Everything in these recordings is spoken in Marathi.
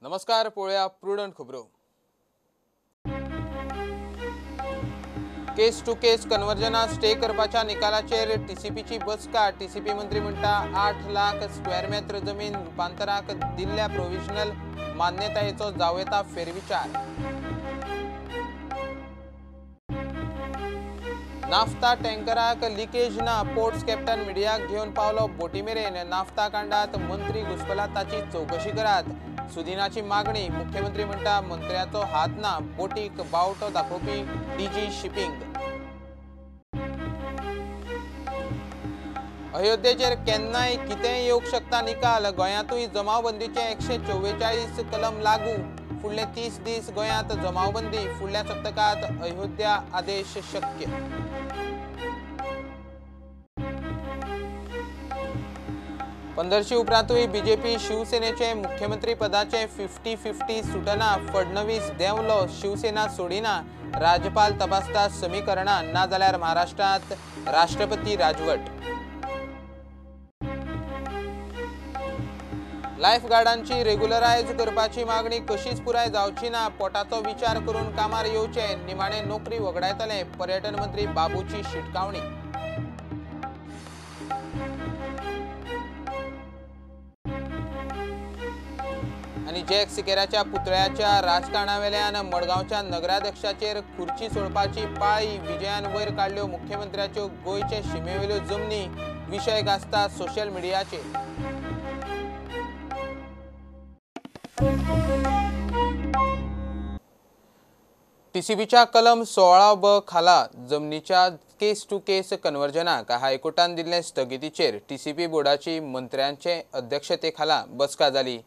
नमस्कार, पळया प्रुडंट खबरो। केस टू केस कन्वर्जना स्टे करपाच्या निकालाचेर टीसीपीची बसका। टीसीपी मंत्री म्हणटा 8 लाख स्क्वेअर मीटर जमीन रूपांतराक दिल्ल्या प्रोविजनल मान्यतायेचो जाव येता फेरविचार। नाफ्ता टँकराक लिकेज ना, पोर्ट्स कॅप्टन मिडियाक घेवन पावलो बोटी मेरेन। नाफ्ता कांडात मंत्री घुसपलात ताची चौकशी करात। सुदिनाची मागणी, मुख्यमंत्री म्हणटा मंत्र्याचो हात ना, बोटीक बावटो दाखोवपी डीजी शिपिंग। अयोध्येचेर केन्नाय कितेंय येवंक शकता निकाल, गोंयांतूय जमावबंदीचे 144 कलम लागू। फुडले 30 दीस गोंयांत जमावबंदी, फुडल्या सप्तकात अयोध्या आदेश शक्य। पंदरशी उपरांतूय बीजेपी शिवसेनेचे मुख्यमंत्री पदाचे 50-50 सुटना। फडणवीस देंवलो, शिवसेना सोडिना। राज्यपाल तपासता समीकरणां, ना जाल्यार महाराष्ट्रात राष्ट्रपती राजवट। लायफ गार्डांची रेग्युलरायज करपाची मागणी कशीच पुराय जावची ना। पोटाचो विचार करून कामार येवचे, निमाणे नोकरी वगडायतले। पर्यटन मंत्री बाबूची शिटकावणी। आणि जॅक सिकेराच्या पुतळ्याच्या राजकारणावेल्यान मडगांवच्या नगराध्यक्षाचेर खुर्ची सोडपाची पाळी। विजयान वयर काडल्यो मुख्यमंत्र्याच्यो गोंयचे शिमेवेल्यो जमनी, विशय गाजता सोशल मिडियाचेर। टीसीबीच्या कलम 16(ब) खाला जमनीच्या केस टू केस कन्वर्जनाक हायकोर्टान दिल्ले स्थगितीचेर टीसीबी बोर्डाची मंत्र्यांचे अध्यक्षतेखाला बसका जाली।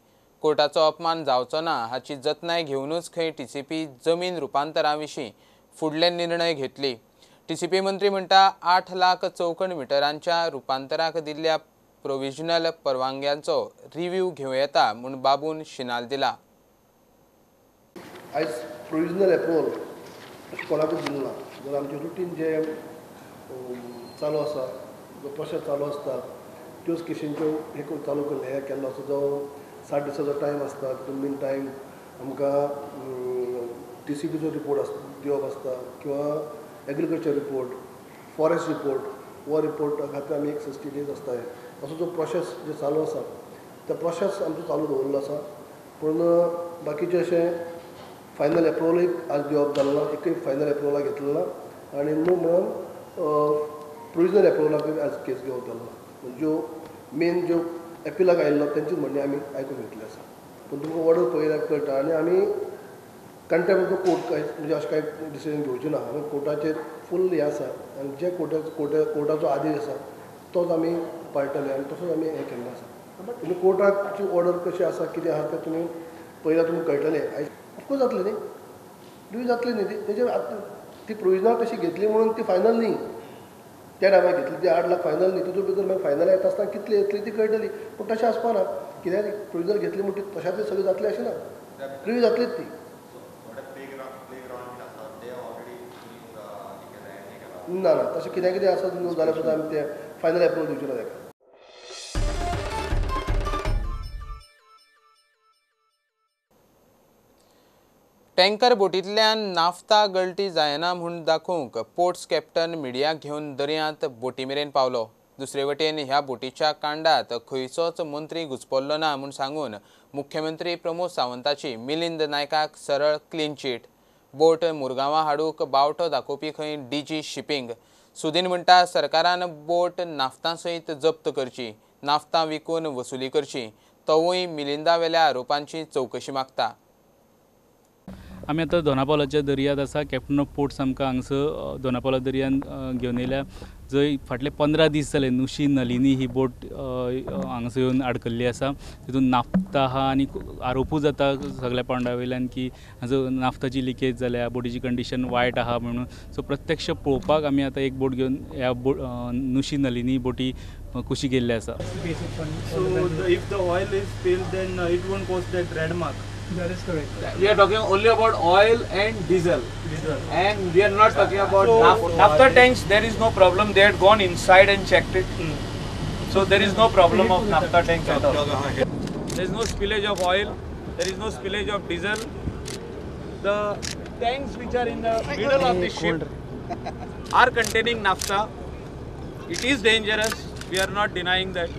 कोर्टाचो अपमान जावचो ना हाची जतनाय घेवनूच खंय टीसीपी जमीन रूपांतराविशीं फुडले निर्णय घेतली। टीसीपी मंत्री म्हणटा 8 लाख चौखण मिटरांच्या रूपांतराक दिल्ल्या प्रोविजनल परवानग्यांचो रिव्ह्यू घेवं येता म्हूण बाबून शिनाल दिला। आयज प्रोविजनल एप्रुवल कोणाकूच दिलना। जर आमचे रुटीन जे चालू आसा, जो प्रोसेस चालू आसता, त्योच केसींच्यो हे चालू केल्ले केल्लो आसा। जो 60 दिसाचो टायम आसता, तितून मेन टायम आमकां टीसीबीचो रिपोर्ट दिवप आसता किंवा एग्रीकल्चर रिपोर्ट, फॉरेस्ट रिपोर्ट, वो रिपोर्ट खातीर आमी 60 डेज आसता। असो जो प्रोसेस जे चालू आसा, तो प्रोसेस आमचो चालू दवरलो आसा। पूण बाकीचे अशें फायनल एप्रुवल आज दिवप जालें ना, एकय फायनल एप्रुवलाक घेतलें ना। आनी न्हू म्हणून प्रोविजनल एप्रुवलाक आज केस घेवप जालो। ज्यो मेन ज्यो एपिलाक आयिल्लो तेंचीच म्हणणे आमी आयकून घेतली आसा। पूण तुमकां ऑर्डर पळयल्यार कळटा। आनी आमी कंटेम्प्ट ऑफ कोर्ट म्हणजे अशें कांय डिसिजन घेवचें ना। आमी कोर्टाचेर फूल हें आसा आनी जे कोर्टाचो आदेश आसा तोच आमी पाळटले आनी तसोच आमी हें केल्लें आसा। तुमी कोर्टाची ऑर्डर कशी आसा, कितें आसा तें तुमी पळयल्यार तुमकां कळटलें। ऑफकोर्स जातलें न्ही, रिव्ह्यू जातलें न्ही। तेजेर ती प्रोविजनल तशी घेतली म्हणून ती फायनल न्ही। त्या टायमार घेतली ती 8 लाख फायनल न्ही, तितून भितर मागीर फायनल येता आसतना कितली येतली ती कळटली। पूण तशें आसपाना, कित्याक प्रोविजनल घेतली म्हणून ती तशाच सगळें जातलें अशें ना, रिव्ह्यू जातलीच ती। ना ना, तशें कितें कितें आसा जाल्यार सुद्दां आमी तें फायनल एप्रुवल दिवचें ना ताका। टँकर बोटींतल्यान नाफ्ता गळती जायना म्हूण दाखोवंक पोर्ट्स कॅप्टन मिडियाक घेवन दर्यांत बोटी मेरेन पावलो। दुसरे वटेन ह्या बोटीच्या कांडात खंयचोच मंत्री घुसपल्लो ना म्हूण सांगून मुख्यमंत्री प्रमोद सावंताची मिलिंद नायकाक सरळ क्लीन चीट। बोट मुरगांवां हाडूंक बावटो दाखोवपी खंय डीजी शिपिंग। सुदीन म्हणटा सरकारान बोट नाफ्ता सयत जप्त करची, नाफ्ता विकून वसुली करची। तोवूय मिलिंदावेल्या आरोपांची चवकशी मागता। आमी आतां दोनापावलाच्या दर्यांत आसा। कॅप्टन ऑफ पोर्ट्स आमकां हांगसर दोनापावला दर्यान घेवन येयल्या, जंय फाटले 15 दीस जाले नुशी नलिनी ही बोट हांगसर येवन आडकल्ली आसा। तितून नाफ्ता आहा आनी आरोपूय जाता सगळ्या पोंडा वयल्यान की हाजो नाफ्ताची लिकेज जाल्या, बोटीची कंडिशन वायट आहा म्हणून। सो प्रत्यक्ष पळोवपाक आमी आतां एक बोट घेवन ह्या नुशी नलिनी बोटी कुशीक गेल्ले आसा। So if the oil is spilled, then it won't cause that red mark. That is correct. We are talking only about oil and diesel. And we are not talking about naphtha tanks. There is no problem. They had gone inside and checked it. So there is no problem of naphtha tanks at all. There is no spillage of oil. there is no spillage of diesel. The tanks which are in the middle of the ship are containing naphtha. It is dangerous. We are not denying that.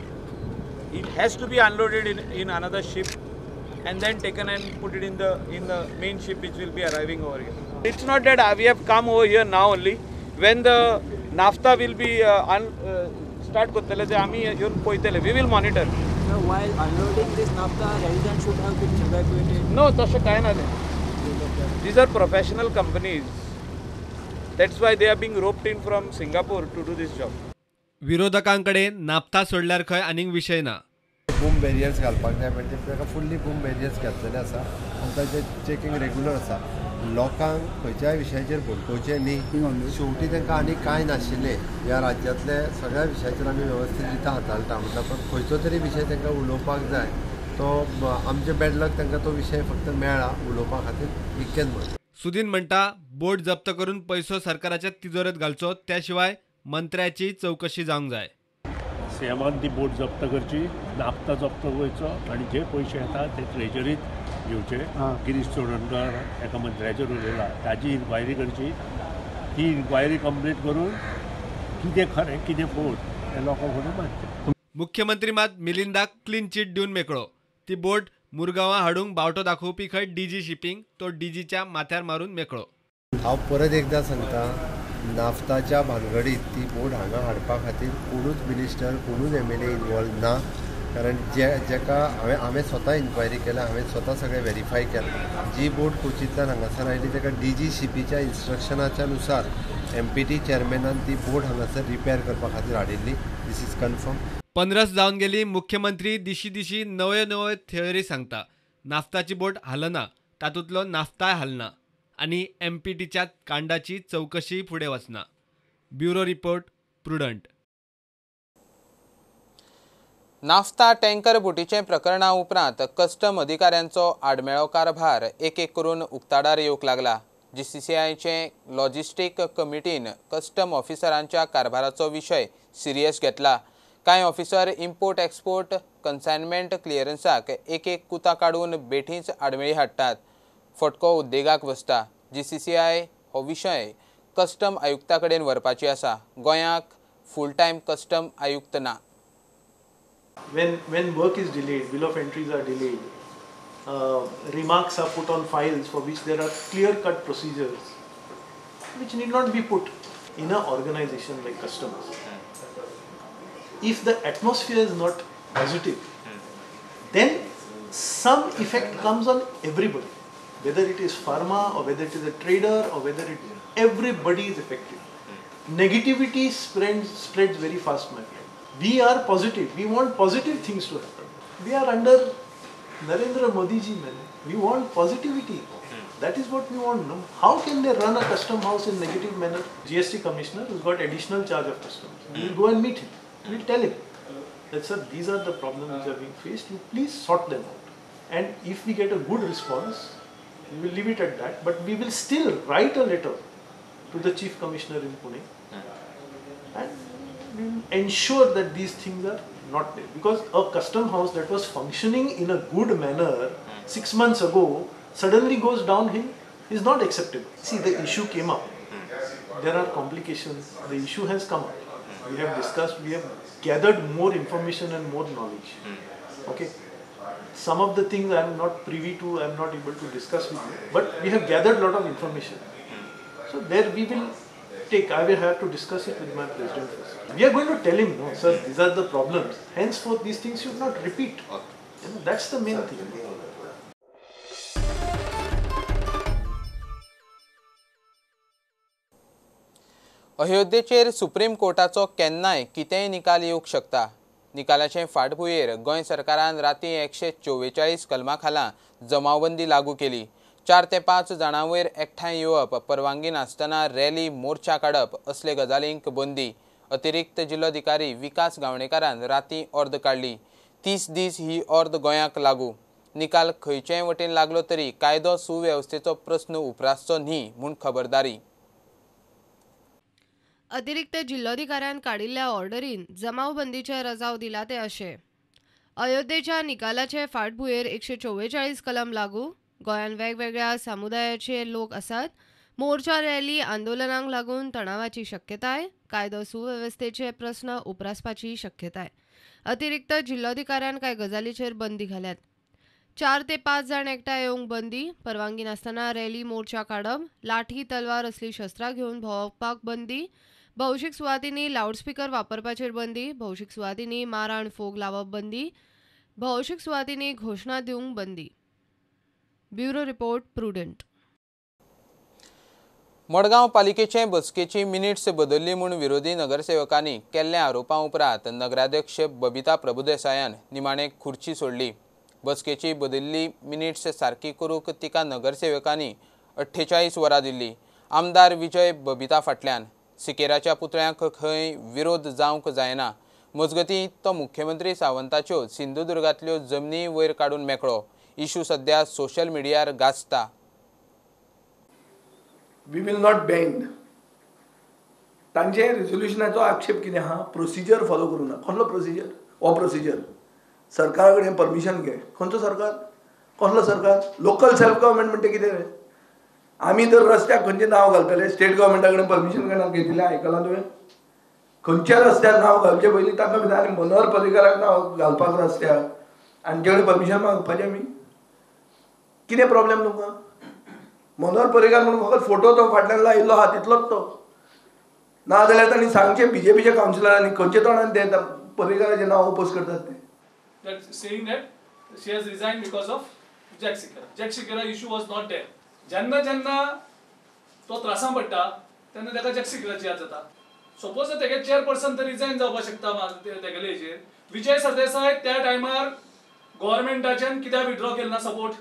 It has to be unloaded in another ship and then taken and put it in the main ship which will be arriving over here. It's not that we have come over here now only. When the naphtha will be start kottale te ami yeun poitele, we will monitor. So while unloading this naphtha, residents should have been evacuated. No, tashe kai na. These are professional companies. That's why they are being roped in from Singapore to do this job. विरोधकांकडे naphtha सोडल्यार खंय आनीक विशय ना. बूम बॅरियर्स घालपाक जाय म्हणजे ताका फुल्ली बूम बॅरियर्स घातलेले आसा आनी ताचें चेकिंग रेगुलर आसा. लोकांक खंयच्याय विशयाचेर भडकोवचें न्ही. शेवटी तांकां आनी कांय नाशिल्लें. ह्या राज्यांतले सगळ्या विशयाचेर आमी वेवस्थीत रितीन हाताळटा म्हणटा पण खंयचो तरी विशय तांकां उलोवपाक जाय. तो आमचे बॅड लक तांकां तो विशय फक्त मेळ्ळा उलोवपा खातीर इतकेंच म्हणटा. सुदीन म्हणटा बोट जप्त करून पैसो सरकाराच्या तिजोरेत घालचो, त्या शिवाय मंत्र्याची चौकशी जावंक जाय. सेमान ती बोट जप्त करची, नाफ्ता जप्त करचो आणि जे पैसे येतात ते ट्रेजरीत घेवचे. गिरीश चोडणकर एका मंत्र्याचेर उलयला, ताजी इन्क्वायरी करची. ती इन्क्वायरी कंप्लीट करून कितें खरें कितें फोट हे लोकां फुडें मारचे. मुख्यमंत्री मात मिलिंदाक क्लीन चीट दिवन मेकळो. ती बोट मुरगांवां हाडूंक बावटो दाखोवपी खंय डीजी शिपिंग, तो डीजीच्या माथ्यार मारून मेकळो. हांव परत एकदां सांगता, नाफ्ताच्या भानगडीत ती बोट हांगा हाडपा खातीर कोणूच मिनिस्टर कोणूच MLA इनवॉल्व ना. कारण जेका हांवें स्वता इन्क्वायरी केल्या, हांवें स्वता सगळें व्हेरीफाय केलां. जी बोट कोचींतल्यान हांगासर आयली ताका डीजी शिपीच्या इन्स्ट्रक्शनाच्या नुसार MPT चेअरमॅनान ती बोट हांगासर रिपेर करपा खातीर हाडिल्ली. This is confirm. 15 जावन गेली. मुख्यमंत्री दिशी दिशी नव्यो नव्यो थिअरी सांगता. नाफ्ताची बोट हालना, तातूंतलो नाफ्ताय हालना आनी MPTच्या कांडाची चौकशी फुडें वचना. Bureau report, Prudent. Naphtha tanker बोटीचे प्रकरणा उपरांत कस्टम अधिकाऱ्यांचो आडमेळो कारभार एक करून उक्ताडार येवंक लागला. GCCIचे लॉजिस्टीक कमिटीन कस्टम ऑफिसरांच्या कारभाराचो विशय सिरियस घेतला. कांय ऑफिसर इम्पोर्ट एक्सपोर्ट कन्सायनमेंट क्लियरन्साक एक कुता काडून बेठींच आडमेळी हाडटात. फटको उद्देगाक बसता. GCCI हो विशय कस्टम आयुक्ता कडेन व्हरपाची आसा. गोंयाक फूल टायम कस्टम आयुक्त ना. When work is delayed, bill of entries are delayed, remarks are put on files for which there are clear-cut procedures which need not be put in an organization like customs. If the atmosphere is not positive, then some effect comes on everybody, whether it is pharma or whether it is a trader or whether everybody is affected. Negativity spreads very fast, my friend. We are positive. We want positive things to happen. We are under Narendra Modi ji, man. We want positivity. That is what we want. No? How can they run a custom house in negative manner? GST commissioner has got additional charge of customs. We will go and meet him. We will tell him that, sir, these are the problems which are being faced. You please sort them out. And if we get a good response, we will leave it at that. But we will still write a letter to the chief commissioner in Pune. And we will ensure that these things are not there. Because a custom house that was functioning in a good manner 6 months ago suddenly goes downhill is not acceptable. See, the issue came up. There are complications. The issue has come up. We have discussed, we have gathered more information and more knowledge. Okay. Some of the things I am not privy to, I am not able to discuss with you. But we have gathered a lot of information. So there we will I will have to discuss it with my president first. We are going to tell him, no, sir, these are the problems. Henceforth, these things should not repeat. That's the main thing. अयोध्येचेर सुप्रीम कोर्टाचो केन्नाय कितेंय निकाल येवंक शकता. निकालाचे फाटभुंयेर गोंय सरकारान रातीं 144 कलमा खाला जमावबंदी लागू केली. 4 ते 5 जाणां वयर एकठांय येवप, परवानगी नासतना रॅली मोर्चा काडप असले गजालींक बंदी. अतिरिक्त जिल्लोधिकारी विकास गावणेकारान रातीं अर्द काडली. 30 दीस ही अर्द गोंयाक लागू. निकाल खंयचेय वटेन लागलो तरी कायदो सुवेवस्थेचो प्रस्न उपरासचो न्ही म्हूण खबरदारी. अतिरिक्त जिल्लोधिकाऱ्यान काडिल्ल्या ऑर्डरीन जमावबंदीचे रजाव दिला ते अशे. अयोध्येच्या निकालाचे फाटभुंयेर 144 कलम लागू. गोंयान वेगवेगळ्या समुदायाचे लोक आसात. मोर्चा रॅली आंदोलनांक लागून तणावाची शक्यताय. कायदो सुवेवस्थेचे प्रस्न उपरासपाची शक्यताय. अतिरिक्त जिल्लोधिकाऱ्यान कांय गजालींचेर बंदी घाल्यात. 4 ते 5 जाण एकठांय येवंक बंदी. परवानगी नासतना रॅली मोर्चा काडप. लाठी तलवार असली शस्त्रां घेवन भोंवपाक बंदी. भौशीक सुवातींनी लावडस्पीकर वापरपाचेर बंदी. भौशीक सुवातींनी माराण फोग लावप बंदी. भौशीक सुवातींनी घोशणा दिवंक बंदी. Bureau report prudent. मडगांव पालिकेचे बसकेची मिनिट्स बदल्ली म्हूण विरोधी नगरसेवकांनी केल्ल्या आरोपां उपरांत नगराध्यक्ष बबिता प्रभुदेसायान निमाणे खुर्ची सोडली. बसकेची बदल्ली मिनिट्स सारकी करूंक तिका नगरसेवकांनी 48 वरां दिल्ली. आमदार विजय बबिता फाटल्यान सिकेराच्या पुतळ्याक खंय विरोध जावंक जायना. मजगतीं तो मुख्यमंत्री सावंताच्यो सिंधुदुर्गांतल्यो जमनी वयर काडून मेकळो. इशू सध्या सोशल मिडियार गाजता. We will not bend. तांचे रिझोल्युशनाचो आक्षेप कितें आहा? प्रोसिजर फॉलो करूं ना. कसलो प्रोसिजर? हो प्रोसिजर सरकारा कडेन परमिशन घे. खंयचो सरकार? कसलो सरकार? लोकल सेल्फ गव्हर्मेंट म्हणटा कितें रे? आमी तर रस्त्याक खंयचें नांव घालतले? स्टेट गव्हर्मेंटा कडेन परमिशन घेतिल्लें आयकलां तुवें? खंयच्या रस्त्याक नांव घालचे पयलीं ताका भितर आनी मनोहर पर्रीकाराक नांव घालपाक रस्त्याक आनी तेणे परमिशन मागपाचें आमी? कितें प्रॉब्लेम तुमकां? मनोहर पर्रीकार म्हणून फकत फोटो तो फाटल्यान लायिल्लो आहा तितलोच तो. नाजाल्यार तांणी सांगचें बीजेपीच्या कावन्सिलरांनी खंयचे तोंडान ते पर्रीकाराचें नांव ओपोज करतात ते. That saying that she has resigned because of Jack Sikora. Jack Sikora issue was not there. जेन्ना तो त्रासां पडटा तेन्ना ताका जॅक सिकराची याद जाता. सपोज तेगे चेअरपर्सन तर रिजायन जावपाक शकता तेगेले हेजेर. विजय सरदेसाय त्या टायमार गव्हर्मेंटाच्यान कित्याक विड्रॉ केलो ना सपोर्ट?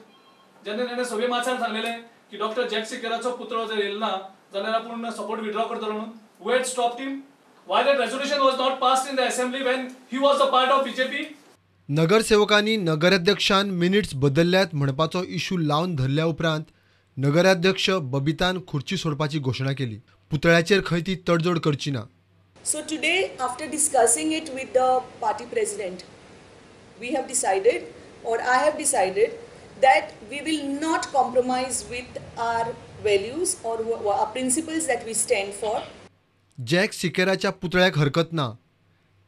जेन्ना ताणें सगळे माचार सांगलेलें की डॉक्टर जॅक सिकराचो पुतळो जर येयलो ना जाल्यार आपूण सपोर्ट विड्रॉ करतलो म्हणून. Who had stopped him? Why that resolution was not passed in the assembly when he was a part of BJP? नगरसेवकांनी नगराध्यक्षान मिनिट्स बदलल्यात म्हणपाचो इशू लावन धरल्या उपरांत नगराध्यक्ष बबितान खुर्ची सोडपाची घोशणा केली. पुतळ्याचेर खंय ती तडजोड करची ना. So today, after discussing it with the party president, we have decided, or I have decided, that we will not compromise with our values or our principles that we stand for. Jack सिकेराच्या पुतळ्याक हरकत ना.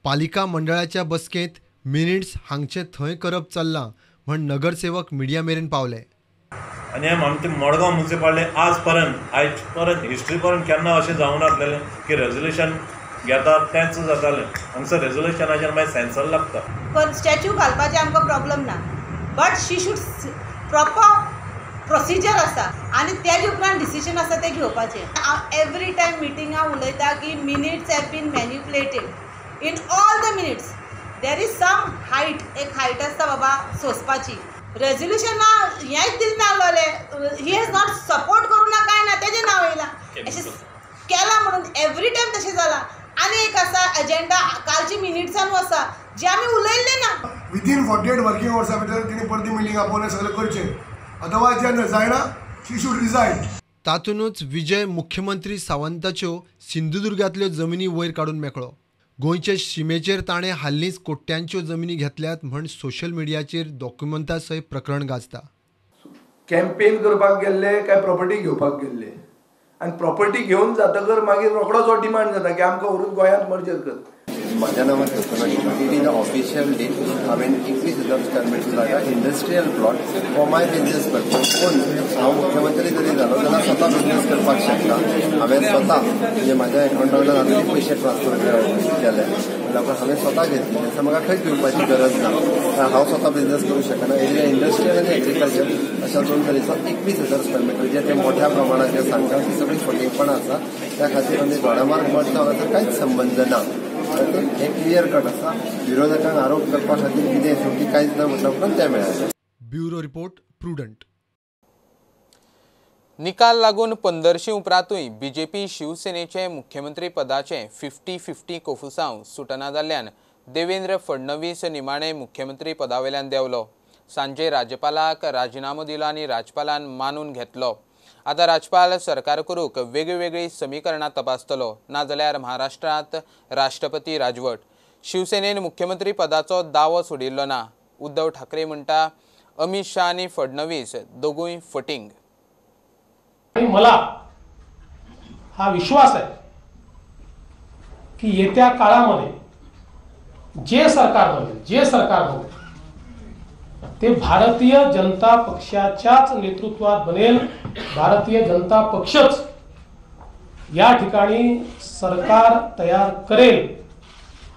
पालिका मंडळाच्या बसकेंत मिनिट्स हांगचे थंय करप चल्लां म्हण नगरसेवक मिडिया मेरेन पावले. आनी आमचे मडगांव म्युनिसिपालिटी आयज पर्यंत हिस्ट्री पर्यंत केन्ना अशें जावं नासलेलें की रेजोल्युशन घेतात तेंच जातालें. हांगसर रेजोल्युशनाचेर मागीर सेन्सर लागता. पण स्टॅच्यू घालपाचें आमकां प्रॉब्लम ना. But she should proper procedure आसा आनी तेजे उपरांत डिसिजन आसा तें घेवपाचें. हांव एवरी टायम मिटिंगां उलयता की minutes have been manipulated. In all the minutes there is some height, एक हायट आसता बाबा सोंसपाची. रेजोल्युशना हेंच दिल नासलोलें. ही हॅज नॉट सपोर्ट करूं ना कांय ना तेजें नांव येयलां अशें केलां म्हणून. एवरी टायम तशें जालां. आनी एक आसा एजेंडा कालची मिनिट्सानू आसा जे आमी उलयल्ले ना. विथीन 48 वर्किंग आवर्सा भितर तिणें परती मिटींग आपोवन सगळें करचें. अदरवायज जेन्ना जायना शी शूड रिजायन. तातूंतच विजय मुख्यमंत्री सावंताच्यो सिंधुदुर्गांतल्यो जमनी वयर काडून मेकळो. गोंयचे शिमेचेर ताणें हालींच कोट्यांच्यो जमनी घेतल्यात म्हण सोशल मिडियाचेर डॉक्युमेंटा सयत प्रकरण गाजता. कॅम्पेन करपाक गेल्ले काय प्रॉपर्टी घेवपाक गेल्ले आनी प्रॉपर्टी घेवन जातकर मागीर रोखडोच हो डिमांड जाता की आमकां व्हरून गोंयांत मर्जर कर. माझ्या नावात इन ऑफिशियल डे हांवें 21,000 स्क्वेअर मिटराच्या industrial plot for my business purpose. पूण हांव मुख्यमंत्री जरी जालो जाल्यार स्वता बिझनेस करपाक शकता. हांवें स्वता म्हणजे म्हाज्या अकाउंटांतल्यान आतां पयशे ट्रान्सफर केले जाल्यार हांवें स्वता घेतले. तेन्ना म्हाका खंयच घेवपाची गरज ना. हांव स्वता बिझनेस करूंक शकना. एरिया इंडस्ट्रियल आनी एग्रीकल्चर अशा दोन तरेचो 21,000 स्क्वेअर मिटर जे ते मोठ्या प्रमाणात जे सांगता ती सगळी फटींगपणां आसा. त्या खातीर आमी घोडामार्ग मडगांव हाचो कांयच संबंध ना. हे क्लियर कट आसा. विरोधकांक आरोप करपा खातीर कितें शेवटी कांयच ना म्हटल्या उपरांत ते मेळ्ळे. Bureau report prudent. निकाल लागून 15शी उपरांतूय बीजेपी शिवसेनेचे मुख्यमंत्री पदाचे 50-50 कोफुसांव सुटना जाल्ल्यान देवेंद्र फडणवीस निमाणे मुख्यमंत्री पदावेल्यान देंवलो. सांजे राज्यपालाक राजिनामो दिलो आनी राज्यपालान मानून घेतलो. आता राज्यपाल सरकार करूंक वेगळीवेगळी समीकरणां तपासतलो. नाजाल्यार महाराष्ट्रांत राष्ट्रपती राजवट. शिवसेनेन मुख्यमंत्री पदाचो दावो सोडिल्लो ना. उद्धव ठाकरे म्हणटा अमित शाह आणि फडणवीस दोगूय फटींग. मला हा विश्वास आहे की येत्या काळामध्ये जे सरकार बनेल ते भारतीय जनता पक्षाच्याच नेतृत्वात बनेल. भारतीय जनता पक्षच या ठिकाणी सरकार तयार करेल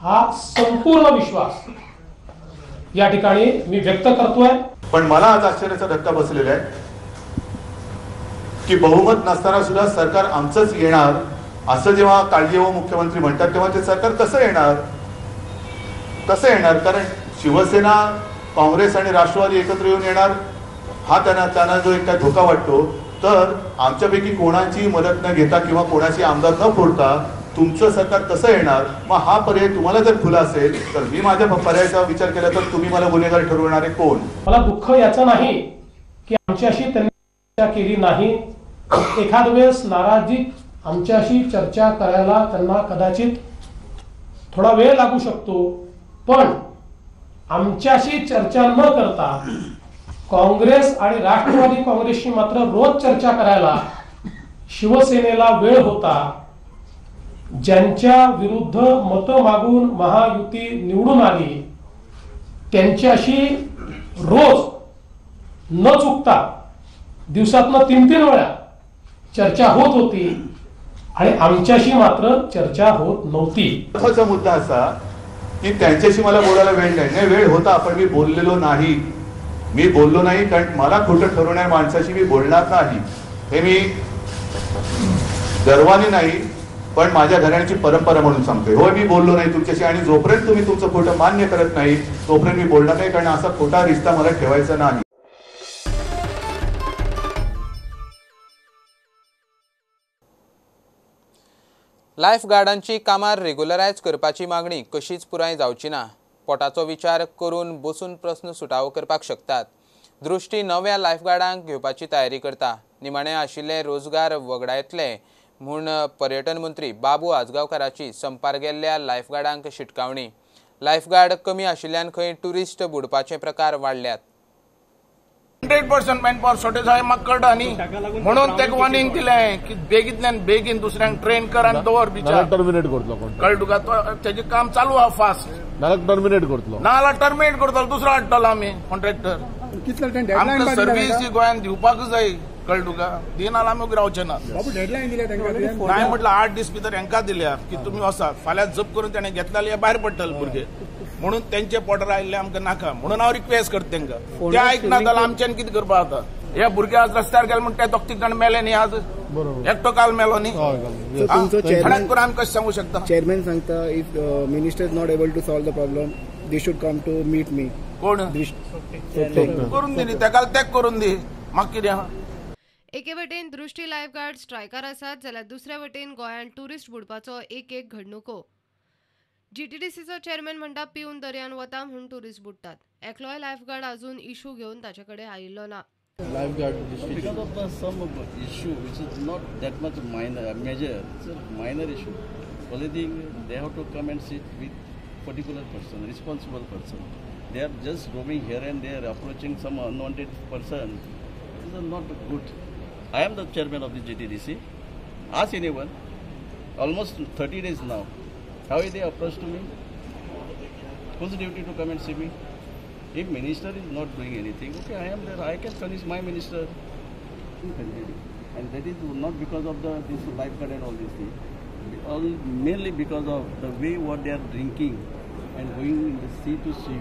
हा संपूर्ण विश्वास या ठिकाणी मी व्यक्त करतोय. पण मला आज आश्चर्याचा धक्का बसलेला आहे की बहुमत नसताना सुद्धा सरकार आमचंच येणार असं जेव्हा काळजीवाहू मुख्यमंत्री म्हणतात तेव्हा ते सरकार कसं येणार कारण शिवसेना काँग्रेस आणि राष्ट्रवादी एकत्र येऊन येणार हा त्यांना जो एक काय धोका वाटतो. तर आमच्यापैकी कोणाची मदत न घेता किंवा कोणाची आमदार न फोडता तुमचं सरकार कसं येणार. मग हा पर्याय तुम्हाला जर खुला असेल तर मी माझ्या पर्यायाचा विचार केला तर तुम्ही मला गुन्हेगार ठरवणारे कोण. मला दुःख याचं नाही की आमच्याशी त्यांनी चर्चा केली नाही. एखाद वेळेस नाराजीत आमच्याशी चर्चा करायला त्यांना कदाचित थोडा वेळ लागू शकतो. पण आमच्याशी चर्चा न करता काँग्रेस आणि राष्ट्रवादी काँग्रेसशी मात्र रोज चर्चा करायला शिवसेनेला वेळ होता. ज्यांच्या विरुद्ध मतं मागून महायुती निवडून आली त्यांच्याशी रोज न चुकता दिवसातनं 3-3 वेळा चर्चा होत होती आणि आमच्याशी मात्र चर्चा होत नव्हती. महत्त्वाचा मुद्दा असा की त्यांच्याशी मला बोलायला वेळ नाही. वेळ होता पण मी बोललो नाही कारण मला खोटं ठरवणाऱ्या माणसाशी मी बोलणार नाही. हे मी गर्वाने नाही पण माझ्या घराण्याची परंपरा म्हणून सांगतोय. होय मी बोललो नाही तुमच्याशी आणि जोपर्यंत तुम्ही तुमचं खोटं मान्य करत नाही तोपर्यंत मी बोलणार नाही कारण असा खोटा रिश्ता मला ठेवायचा नाही. लायफगार्डांची कामार रेग्युलरायज करपाची मागणी कशीच पुराय जावची ना. पोटाचो विचार करून बसून प्रस्न सुटावो करपाक शकतात. दृष्टी नव्या लायफगार्डांक घेवपाची तयारी करता. निमाणे आशिल्ले रोजगार वगडायतले म्हूण पर्यटन मंत्री बाबू आजगांवकाराची संपार गेल्ल्या लायफगार्डांक शिटकावणी. लायफगार्ड कमी आशिल्ल्यान खंय टुरिस्ट बुडपाचे प्रकार वाडल्यात. 100% मॅनपॉवर शॉर्टेज आहे म्हाका कळटा न्ही म्हणून तेका वॉर्निंग दिलें की बेगींतल्यान बेगीन दुसऱ्यांक ट्रेन कर आनी दवर बिचार. टर्मिनेट करतलो कोण कळ्ळें तुका तेजें काम चालू आहा फास्ट. नाल्यार टर्मिनेट करतलो दुसरो हाडटलो आमी कॉन्ट्रॅक्टर. आमकां सर्वीस ही गोंयांत दिवपाकूच जाय. कळ्ळें तुका दिनाल आमी रावचे ना. डेडलायन दिल्या नाही म्हटलं 8 दीस भितर हांकां दिल्या की तुमी वसात. फाल्यां जप करून ताणें घेतला जाल्यार भायर पडटले भुरगे म्हणून त्यांचे पोटर आयिल्ले आमकां नाका म्हणून हांव रिक्वेस्ट करता तांकां. ते आयकना जाल्यार आमच्यान कितें करपा जाता. हे भुरगे आज रस्त्यार गेले म्हणून ते दोग-तीग जाण मेले न्ही आज. एकटो काल मेलो न्ही. थोड्याक करून आमी कशें सांगू शकता. चेअरमॅन सांगता if minister is not able to solve the problem they should come to meet me. कोण करून दी न्ही तेका तेक करून दी म्हाका कितें आहा. एके वटेन दृष्टी लायफगार्ड स्ट्रायकार आसात जाल्यार दुसऱ्या वटेन गोंयांत टुरिस्ट बुडपाचो एक घडणुको. GTDCचो चेअरमॅन म्हणटा पिवन दर्यान वता म्हूण टुरिस्ट बुडटात. एकलोय लायफगार्ड अजून इशू घेवन ताचे कडेन आयिल्लो ना. Lifeguard because of some issue which is not that much major, it's a minor issue. Only thing they have to come and sit with particular person, responsible person. They are just roaming here and there, approaching some unwanted person. This is not good. I am the chairman of the GTDC. Ask anyone. Almost 30 days now. How is they approached to me? Whose duty to come and see me? If minister is not doing anything, okay, I am there. I can punish my minister. And that is not because of this lifeguard and all these things. Mainly because of the way what they are drinking and going in the sea to see.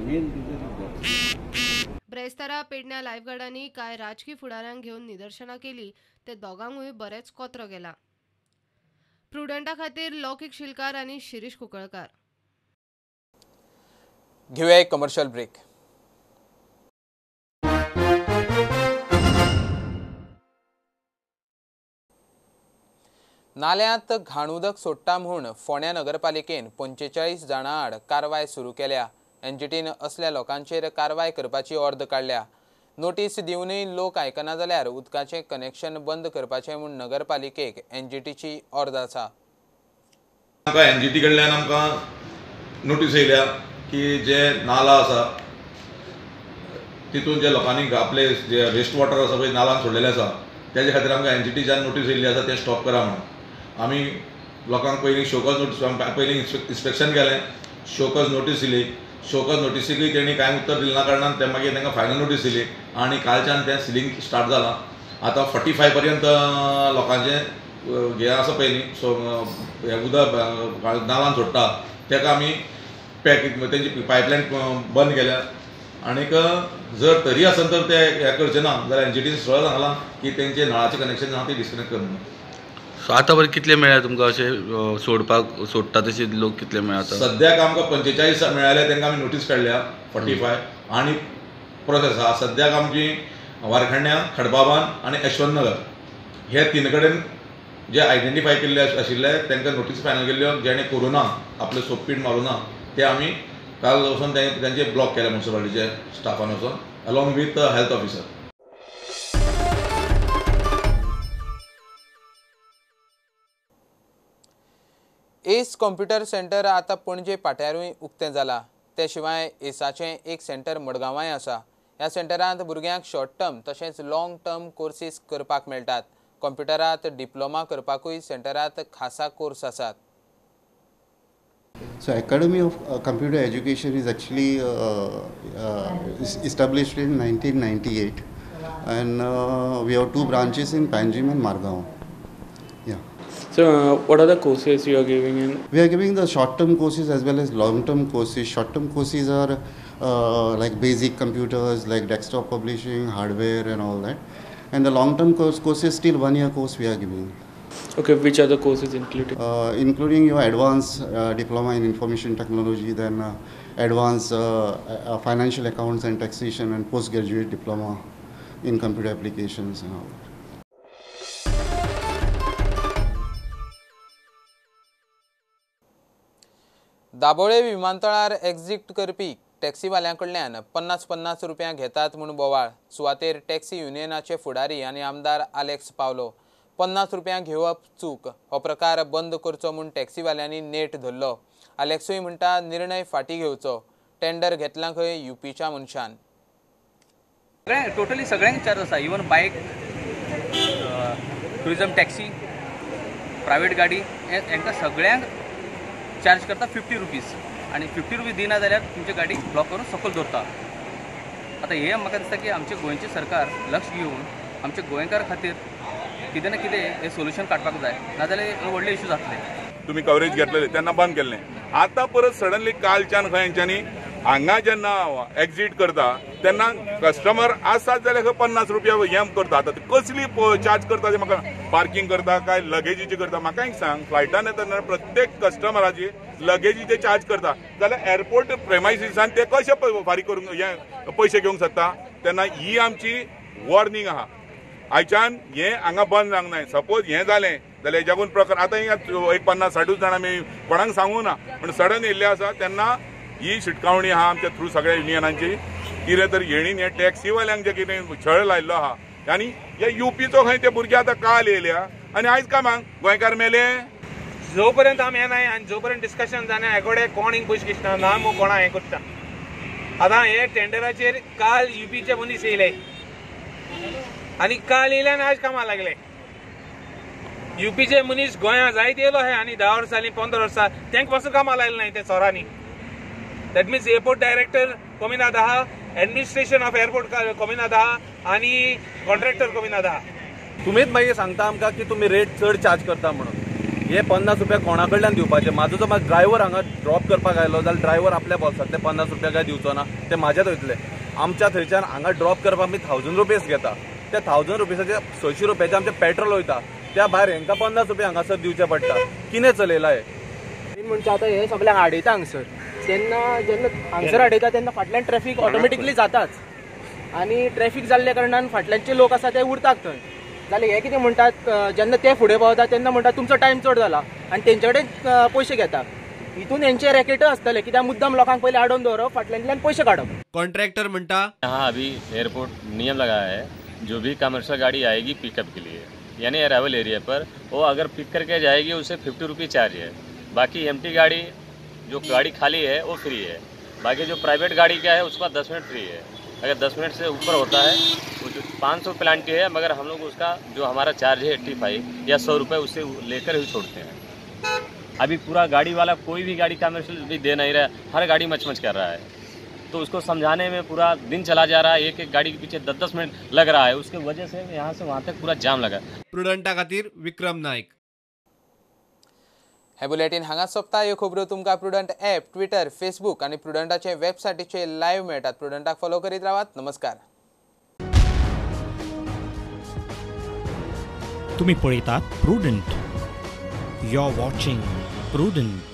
Main reason is that. ब्रेस्तारा पेडण्या लायफगार्डांनी काय राजकीय फुडाऱ्यांक घेवन निदर्शनां केली. ते दोगांकूय बरेच कोत्र गेला. प्रुडंटा खातीर लौकीक शिलकार आनी शिरीष कुंकळकार. घेऊया एक कमर्शियल ब्रेक. नाल्यांत घाण उदक सोडटा म्हूण फोंड्या नगरपालिकेन 45 जाणां आड कारवाय सुरू केल्या. एनजीटीन असल्या लोकांचेर कारवाय करपाची ऑर्द काडल्या. नोटीस दिवनय लोक आयकना जाल्यार उदकाचें कनेक्शन बंद करपाचें म्हूण नगरपालिकेक एनजीटीची ऑर्द आसा. एनजीटी कडल्यान आमकां नोटीस येयल्या की जे नाला आसा तितून जे लोकांनी आपले जे वेस्ट वॉटर आसा पळय नालान सोडलेले आसा त्याच्या खातीर आमकां एनजीटीच्यान नोटीस येयल्ली आसा ते स्टॉप करा म्हणून. आमी लोकांक पयलीं शोकॉज नोटीस पयलीं इन्स्पेक्शन केलें, शोकॉज नोटीस दिली. शोकॉज नोटीसीकूय तेणी कांय उत्तर दिले ना कारणान ते मागीर तांकां फायनल नोटीस दिली आनी कालच्यान तें सिलींग स्टार्ट जालां. आतां 45 पर्यंत लोकांचें हें आसा पळय न्ही, सो हें उदक नालान सोडटा तेका आमी तेंची पायपलायन बंद केल्या. आनीक जर तरी आसन तर ते हें करचे ना जाल्यार एनजीटीन सरळ सांगलां की तेंचे नळाचें कनेक्शन आहा तें डिस्कनेक्ट करना. सो आतां बरें कितले मेळ्ळ्या तुमकां अशें सोडटा तशे लोक कितले मेळ्ळा? सद्याक आमकां 45 मेळ्ळे, तांकां आमी नोटीस काडल्या 45 आनी प्रोसेस आहा. सद्याक आमची वारखण्या, खडबाबान आनी यशवंत नगर हे 3 कडेन जे आयडेंटिफाय केल्ले आशिल्ले तांकां नोटीस फायनल केल्ल्यो जेणे करुना आपले सोपपीट मारुना ते आमी काल वचून तेंचे ब्लॉक केले म्युनिसिपालिटीचे स्टाफान वचून along with health officer. S computer centre आतां पणजे पाट्यारूय उक्तें जालां. ते शिवाय एसाचें एक सेंटर मडगांवांय आसा. ह्या सेंटरांत भुरग्यांक शॉर्ट टर्म तशेंच लॉंग टर्म कोर्सीस करपाक मेळटात. कॉम्प्युटरांत डिप्लोमा करपाकूय सेंटरांत खासा कोर्स आसात. So Academy of Computer Education is actually established in 1998 and we have 2 branches in Panjim and Margao. Yeah. So what are the courses you are giving in? We are giving the short term courses as well as long term courses. Short term courses are like basic computers like desktop publishing, hardware and all that. And the long term course is still 1 year course we are giving. Okay, which other courses included? Including your advanced diploma in information technology, then advanced financial accounts and taxation, and postgraduate diploma in computer applications and all that. Dabole विमानतळार एक्झिट करपी टॅक्सीवाल्यां कडल्यान 50 रुपया घेतात म्हूण बोवाळ. सुवातेर टॅक्सी युनियनाचे फुडारी आनी आमदार आलेक्स पावलो. 50 रुपया घेवप चूक, हो प्रकार बंद करचो म्हूण टॅक्सीवाल्यांनी नेट धरलो. आलेक्सूय म्हणटा निर्णय फाटीं घेवचो. टेंडर घेतला खंय युपीच्या मनशान. टोटली सगळ्यांक चार्ज आसा, इवन बायक, टुरिझम टॅक्सी, प्रायवेट गाडी, हांकां सगळ्यांक चार्ज करता 50 रुपीज. आनी 50 रुपीज दिना जाल्यार तुमची गाडी ब्लॉक करून सकयल दवरता. आतां हें म्हाका दिसता की आमचें गोंयचें सरकार लक्ष घेवन आमच्या गोंयकार खातीर कितें ना कितें हे सोल्युशन काडपाक जाय, नाजाल्यार व्हडले इश्यू जातले. तुम्ही कवरेज घेतलेले तेन्ना बंद केल्लें. आतां परत सडनली कालच्यान खंय हेंच्यांनी हांगा जेन्ना एक्झिट करता तेन्ना कस्टमर आसात जाल्यार 50 रुपया हें करता. आतां कसली चार्ज करता ते म्हाका, पार्किंग करता काय लगेजीची करता म्हाका एक सांग. फ्लायटान येतना प्रत्येक कस्टमराची लगेजीचे चार्ज करता जाल्यार एअरपोर्ट प्रेमायसिसान ते कशे फारीक करूंक हे पयशे घेवंक शकता. तेन्ना ही आमची वॉर्निंग आहा. आयच्यान हें हांगा बंद जावंक जाय. सपोज हें जालें जाल्यार हेज्याकून प्रकार आतां एक 50-60 जाण आमी कोणाक सांगूं ना, पूण सडन येयल्ले आसा तेन्ना ही शिटकावणी आहा आमच्या थ्रू सगळ्या युनियनांची. कितें तर हेणीन हे टॅक्सीवाल्यांक जे कितें छळ लायल्लो आहा आनी हे युपीचो खंय ते भुरगे आतां काल येयल्या आनी आयज कामांक गोंयकार मेले. जो पर्यंत आमी येना आनी जो पर्यंत डिस्कशन जाना हेकोडे कोण हिंग पयशे घेतना ना मग कोणा हें करता. आतां हे टेंडराचेर काल युपीचे मनीस येयले आनी काल येयले आनी आयज कामां लागले. युपीचे मनीस गोंया जायत येयलो हे आनी 10 वर्सांनी 15 वर्सां तेंक पासून कामां लायले नाय ते चोरांनी. दॅट मिन्स एअरपोर्ट डायरेक्टर कमिनात आहा, एडमिनिस्ट्रेशन ऑफ एअरपोर्ट कमिनात आहा आनी कॉन्ट्रॅक्टर कमिनात आहा. तुमीच मागीर सांगता आमकां की तुमी रेट चड चार्ज करता म्हणून. हे 50 रुपया कोणा कडल्यान दिवपाचे. म्हाजो जो ड्रायव्हर हांगा ड्रॉप करपाक आयलो जाल्यार ड्रायव्हर आपल्या बॉल्सांतले 50 रुपया काय दिवचो ना, ते म्हाज्यात वयतले. आमच्या थंयच्यान हांगा ड्रॉप करपाक आमी 1000 रुपीज घेता. त्या 1000 रुपयाचे 600 रुपयाचे आमचे पेट्रोल वयता. त्या भायर हांकां 50 रुपया हांगासर दिवचे पडटा. कितें चलयला हे? मेन म्हणजे आतां हे सगळ्यांक आडयता हांगसर. जेन्ना हांगसर आडयता तेन्ना फाटल्यान ट्रॅफिक ऑटोमॅटिकली जाताच आनी ट्रॅफिक जाल्ल्या कारणान फाटल्यानचे लोक आसा ते उरतात थंय. जाल्यार हे कितें म्हणटात जेन्ना ते फुडें पावता तेन्ना म्हणटात तुमचो टायम चड जाला आनी तेंचे कडेन पयशे घेता. हितून हेंचे रॅकेट आसतले कित्याक मुद्दाम लोकांक पयलीं आडोवन दवरप, फाटल्यानल्यान पयशे काडप. कॉन्ट्रॅक्टर म्हणटा यहाँ अभी एयरपोर्ट नियम लगाया है जो भी कमर्शियल गाड़ी आएगी पिकअप के लिए यानी अराइवल एरिया पर वो अगर पिक करके जाएगी उसे 50 रुपये चार्ज है. बाकी एम्प्टी गाड़ी जो गाड़ी खाली है वो फ्री है, बाकी जो प्राइवेट गाड़ी का है उसका 10 मिनट फ्री है। अगर 10 मिनट से ऊपर होता है वो जो 500 प्लांटी है, मगर हम लोग उसका जो हमारा चार्ज है 85 या 100 रुपये उससे लेकर ही छोड़ते हैं। अभी पूरा गाड़ी वाला कोई भी गाड़ी कमर्शियल भी दे नहीं रहा है, हर गाड़ी मच कर रहा है, तो उसको समझाने में पूरा दिन चला जा रहा है। एक एक गाड़ी के पीछे 10-10 मिनट लग रहा है, उसके वजह से यहाँ से वहाँ तक पूरा जाम लगा। प्रुडंटा खातीर विक्रम नायक। हे बुलेटिन हांगा सोंपता। ह्यो खबरो तुमकां प्रुडंट ॲप, ट्विटर, फेसबुक आणि प्रुडंटाचे वेबसायटीचे लायव्ह मेळटात। प्रुडंटाक फॉलो करीत रावात। नमस्कार। तुम्ही पळयतात Prudent. You are watching prudent.